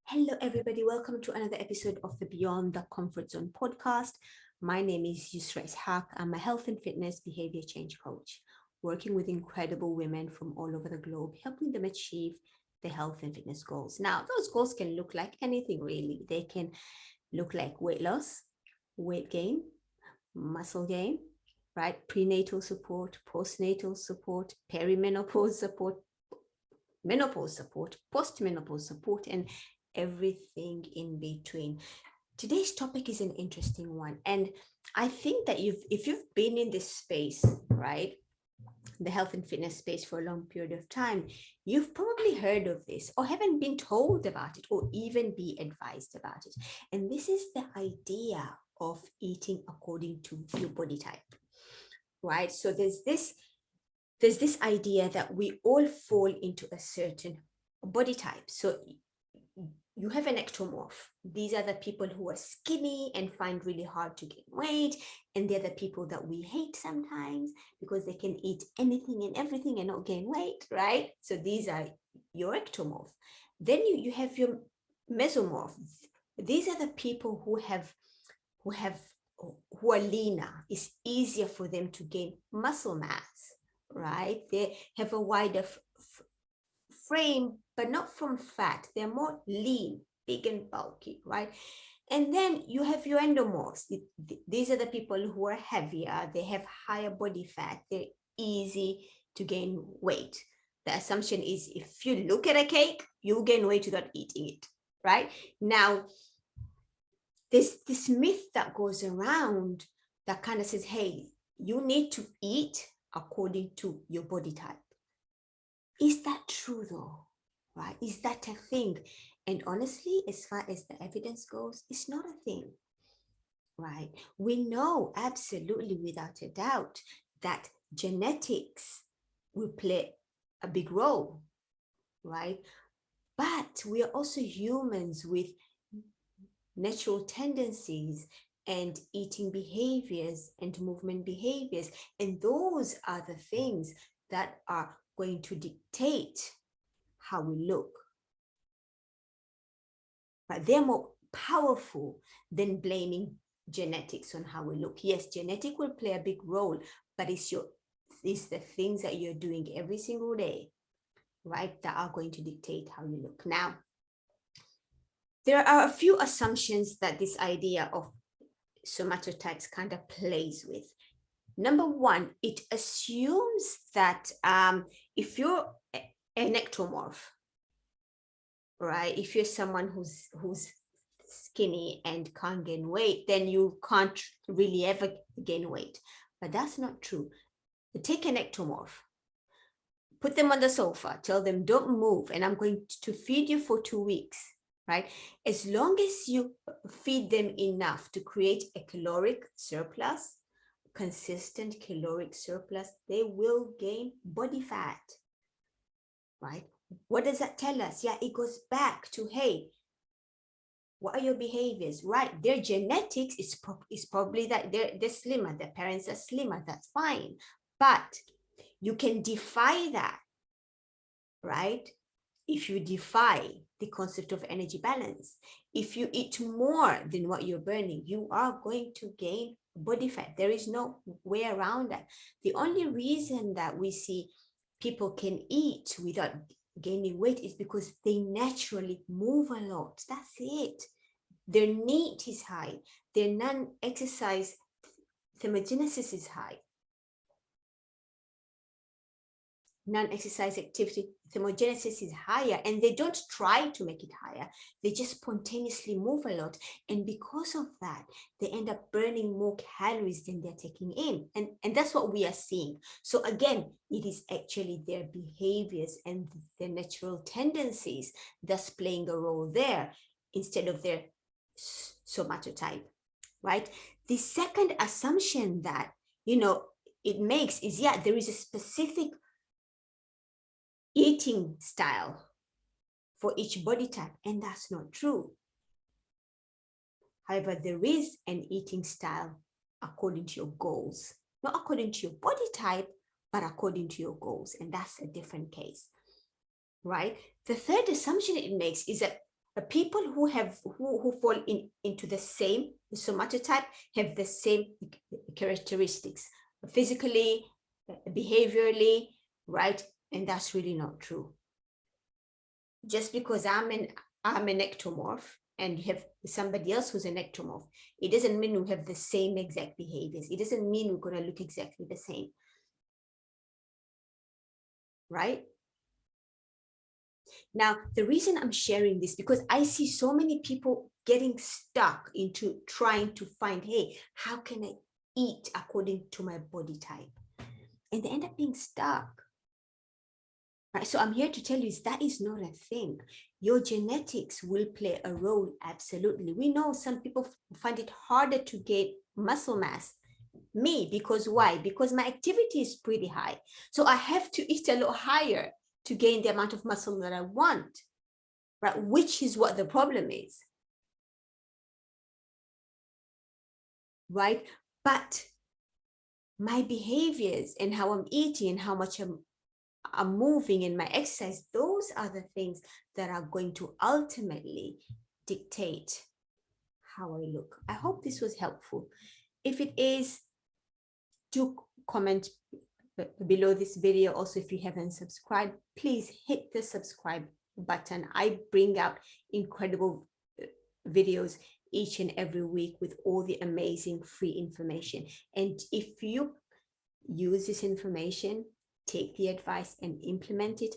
Hello, everybody. Welcome to another episode of the Beyond the Comfort Zone podcast. My name is Yusra Ishaq. I'm a health and fitness behavior change coach, working with incredible women from all over the globe, helping them achieve their health and fitness goals. Now, those goals can look like anything really. They can look like weight loss, weight gain, muscle gain, right? Prenatal support, postnatal support, perimenopause support, menopause support, postmenopause support, and everything in between. Today's topic is an interesting one, and I think that if you've been in this space, right, the health and fitness space for a long period of time, you've probably heard of this or haven't been told about it or even be advised about it. And this is the idea of eating according to your body type, right? So there's this idea that we all fall into a certain body type. So you have an ectomorph. These are the people who are skinny and find really hard to gain weight. And they're the people that we hate sometimes because they can eat anything and everything and not gain weight, right? So these are your ectomorph. Then you have your mesomorph. These are the people who are leaner. It's easier for them to gain muscle mass, right? They have a wider frame, but not from fat. They're more lean, big and bulky, right? And then you have your endomorphs. These are the people who are heavier. They have higher body fat. They're easy to gain weight. The assumption is if you look at a cake, you gain weight without eating it, right? Now, there's this myth that goes around that kind of says, hey, you need to eat according to your body type. Is that true though? Right? Is that a thing? And honestly, as far as the evidence goes, it's not a thing. Right? We know absolutely without a doubt that genetics will play a big role, right? But we are also humans with natural tendencies and eating behaviors and movement behaviors. And those are the things that are going to dictate how we look. But they're more powerful than blaming genetics on how we look. Yes, genetic will play a big role, but it's the things that you're doing every single day, right, that are going to dictate how you look. Now, there are a few assumptions that this idea of somatotypes kind of plays with. Number one, it assumes that if you're an ectomorph, right, if you're someone who's skinny and can't gain weight, then you can't really ever gain weight. But that's not true. Take an ectomorph, put them on the sofa, tell them don't move, and I'm going to feed you for 2 weeks, right? As long as you feed them enough to create a caloric surplus, consistent caloric surplus, they will gain body fat, right? What does that tell us? Yeah, it goes back to, hey, what are your behaviors, right? Their genetics is probably that they're slimmer, their parents are slimmer, that's fine. But you can defy that, right? If you defy the concept of energy balance, if you eat more than what you're burning, you are going to gain body fat. There is no way around that. The only reason that we see people can eat without gaining weight is because they naturally move a lot. That's it. Their NEAT is high. Their non-exercise thermogenesis is high. Non-exercise activity thermogenesis is higher, and they don't try to make it higher. They just spontaneously move a lot, and because of that, they end up burning more calories than they're taking in, and that's what we are seeing. So again, it is actually their behaviors and their natural tendencies that's playing a role there instead of their somatotype, right? The second assumption that it makes is, yeah, there is a specific eating style for each body type, and that's not true. However, there is an eating style according to your goals, not according to your body type, but according to your goals, and that's a different case, right? The third assumption it makes is that People who fall into the same somatotype have the same characteristics, physically, behaviorally, right? And that's really not true. Just because I'm an ectomorph and you have somebody else who's an ectomorph, it doesn't mean we have the same exact behaviors. It doesn't mean we're going to look exactly the same, right? Now, the reason I'm sharing this, because I see so many people getting stuck into trying to find, hey, how can I eat according to my body type? And they end up being stuck. Right? So I'm here to tell you that is not a thing. Your genetics will play a role, absolutely. We know some people find it harder to gain muscle mass. Me, because why? Because my activity is pretty high. So I have to eat a lot higher to gain the amount of muscle that I want, right? Which is what the problem is, right? But my behaviors and how I'm eating and how much I'm moving in my exercise, those are the things that are going to ultimately dictate how I look. I hope this was helpful. If it is, do comment below this video. Also, if you haven't subscribed, please hit the subscribe button. I bring out incredible videos each and every week with all the amazing free information. And if you use this information, take the advice and implement it,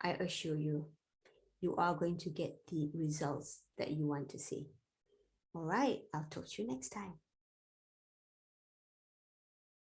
I assure you, you are going to get the results that you want to see. All right, I'll talk to you next time.